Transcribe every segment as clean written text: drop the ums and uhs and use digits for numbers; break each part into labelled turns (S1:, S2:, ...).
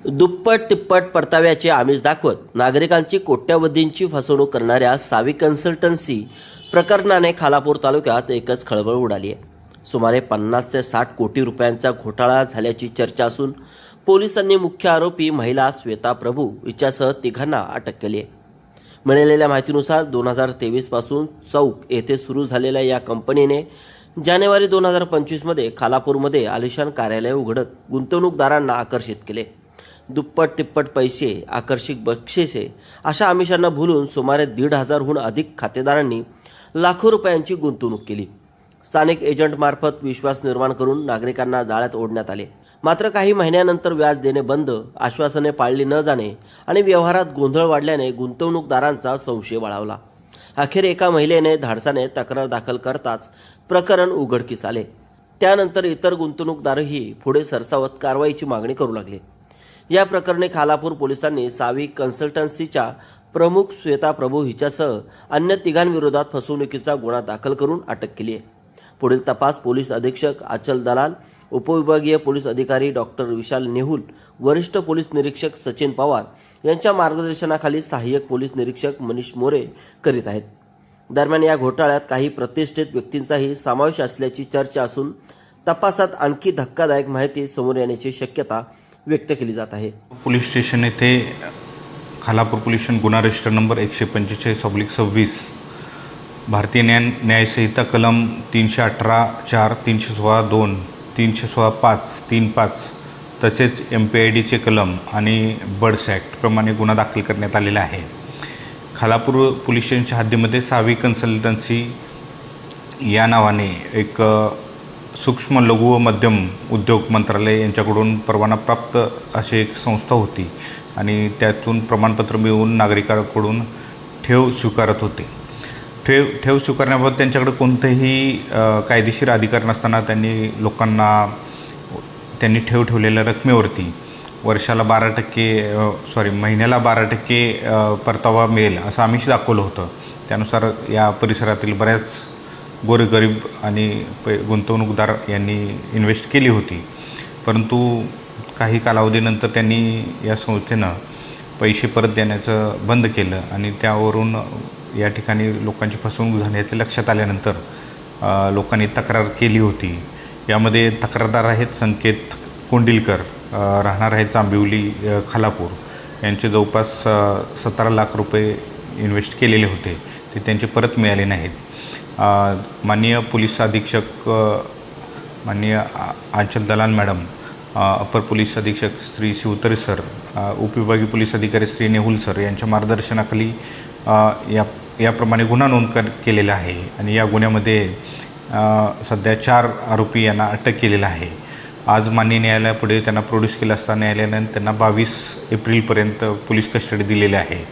S1: दुप्पट तिप्पट परताव्याचे आमिष दाखवत नागरिकांची कोट्यवधींची फसवणूक करणाऱ्या सावी कन्सल्टन्सी प्रकरणाने खालापूर तालुक्यात एकच खळबळ उडाली आहे. सुमारे 50 ते 60 कोटी रुपयांचा घोटाळा झाल्याची चर्चा असून पोलिसांनी मुख्य आरोपी महिला श्वेता प्रभू हिच्यासह तिघांना अटक केली आहे. मिळालेल्या माहितीनुसार 2023 पासून चौक येथे सुरू झालेल्या या कंपनीने जानेवारी 2025 मध्ये खालापूरमध्ये आलिशान कार्यालय उघडत गुंतवणूकदारांना आकर्षित केले. दुप्पट तिप्पट पैसे, आकर्षक बक्षिसे अशा आमिषांना भुलून सुमारे 1,500हून अधिक खातेदारांनी लाखो रुपयांची गुंतवणूक केली. स्थानिक एजंटमार्फत विश्वास निर्माण करून नागरिकांना जाळ्यात ओढण्यात आले. मात्र काही महिन्यानंतर व्याज देणे बंद, आश्वासने पाळली न जाणे आणि व्यवहारात गोंधळ वाढल्याने गुंतवणूकदारांचा संशय बळावला. अखेर एका महिलेने धाडसाने तक्रार दाखल करताच प्रकरण उघडकीस आले. त्यानंतर इतर गुंतवणूकदारही पुढे सरसावत कारवाईची मागणी करू लागले. या प्रकरणी खालापूर पोलिसांनी सावी कन्सल्टन्सीच्या प्रमुख श्वेता प्रभू हिच्यासह अन्य तिघांविरोधात फसवणुकीचा गुन्हा दाखल करून अटक केली आहे. पुढील तपास पोलीस अधीक्षक आचल दलाल, उपविभागीय पोलीस अधिकारी डॉक्टर विशाल नेहुल, वरिष्ठ पोलीस निरीक्षक सचिन पवार यांच्या मार्गदर्शनाखाली सहाय्यक पोलीस निरीक्षक मनीष मोरे करीत आहेत. दरम्यान या घोटाळ्यात काही प्रतिष्ठित व्यक्तींचाही समावेश असल्याची चर्चा असून तपासात आणखी धक्कादायक माहिती समोर येण्याची शक्यता व्यक्त केली जात आहे.
S2: पोलीस स्टेशन येथे खालापूर पोलीस स्टेशन गुन्हा रजिस्टर नंबर 145/26 भारतीय न्यायसंहिता कलम 318(4), 316(2), 316(5)(3)(5) तसेच MPIDचे कलम आणि बर्ड्स ॲक्ट प्रमाणे गुन्हा दाखल करण्यात आलेला आहे. खालापूर पोलीस स्टेशनच्या हद्दीमध्ये सावी कन्सल्टन्सी या नावाने एक सूक्ष्म लघु व मध्यम उद्योग मंत्रालय यांच्याकडून परवानाप्राप्त अशी एक संस्था होती आणि त्यातून प्रमाणपत्र मिळवून नागरिकांकडून ठेव स्वीकारत होते. ठेव स्वीकारण्याबाबत त्यांच्याकडे कोणतेही कायदेशीर अधिकार नसताना त्यांनी ठेव ठेवलेल्या रकमेवरती वर्षाला 12% महिन्याला 12% परतावा मिळेल असं आमिष दाखवलं होतं. त्यानुसार या परिसरातील बऱ्याच गोरगरीब आणि गुंतवणूकदार यांनी इन्व्हेस्ट केली होती. परंतु काही कालावधीनंतर त्यांनी या संस्थेनं पैसे परत देण्याचं बंद केलं आणि त्यावरून या ठिकाणी लोकांची फसवणूक झाल्याचे लक्षात आल्यानंतर लोकांनी तक्रार केली होती. यामध्ये तक्रारदार आहेत संकेत कोंडिलकर, राहणार आहेत जांभिवली खालापूर. यांचे जवळपास 17 लाख रुपये इन्व्हेस्ट केलेले होते, ते त्यांचे परत मिळाले नाहीत. माननीय पोलीस अधीक्षक माननीय आचल दलाल मॅडम, अपर पोलीस अधीक्षक श्री शिवतरे सर, उपविभागीय पोलीस अधिकारी श्री नेहुल सर यांच्या मार्गदर्शनाखाली याप्रमाणे गुन्हा नोंद केलेला आहे आणि या गुन्ह्यामध्ये सध्या 4 आरोपी यांना अटक केलेला आहे. आज माननीय न्यायालयापुढे त्यांना प्रोड्यूस केलं असता न्यायालयाने त्यांना 22 एप्रिलपर्यंत पोलीस कस्टडी दिलेली आहे.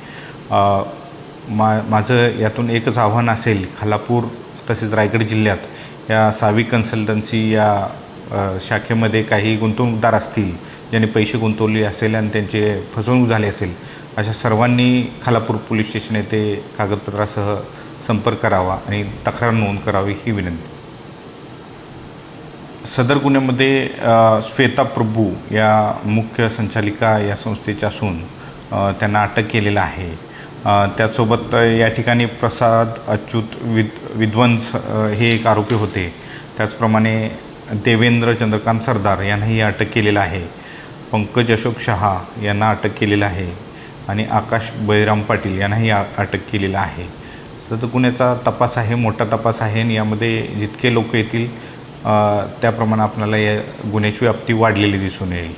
S2: माझं यातून एकच आव्हान असेल, खालापूर तसेच रायगड जिल्ह्यात या सावी कन्सल्टन्सी या शाखेमध्ये काही गुंतवणूकदार असतील ज्यांनी पैसे गुंतवले असेल आणि त्यांचे फसवणूक झाली असेल, अशा सर्वांनी खालापूर पोलीस स्टेशन येथे कागदपत्रासह संपर्क करावा आणि तक्रार नोंद करावी ही विनंती. सदर गुन्ह्यामध्ये श्वेता प्रभू या मुख्य संचालिका या संस्थेच्या असून त्यांना अटक केलेलं आहे. त्यासोबत या ठिकाणी प्रसाद अच्युत विद्वंस हे एक आरोपी होते. त्याचप्रमाणे देवेंद्र चंद्रकांत सरदार यांनाही अटक केलेलं आहे. पंकज अशोक शहा यांना अटक केलेलं आहे आणि आकाश बळीराम पाटील यांनाही अटक केलेलं आहे. सदर गुन्ह्याचा तपास आहे, मोठा तपास आहे आणि यामध्ये जितके लोक येतील त्याप्रमाणे आपल्याला या गुन्ह्याची व्याप्ती वाढलेली दिसून येईल.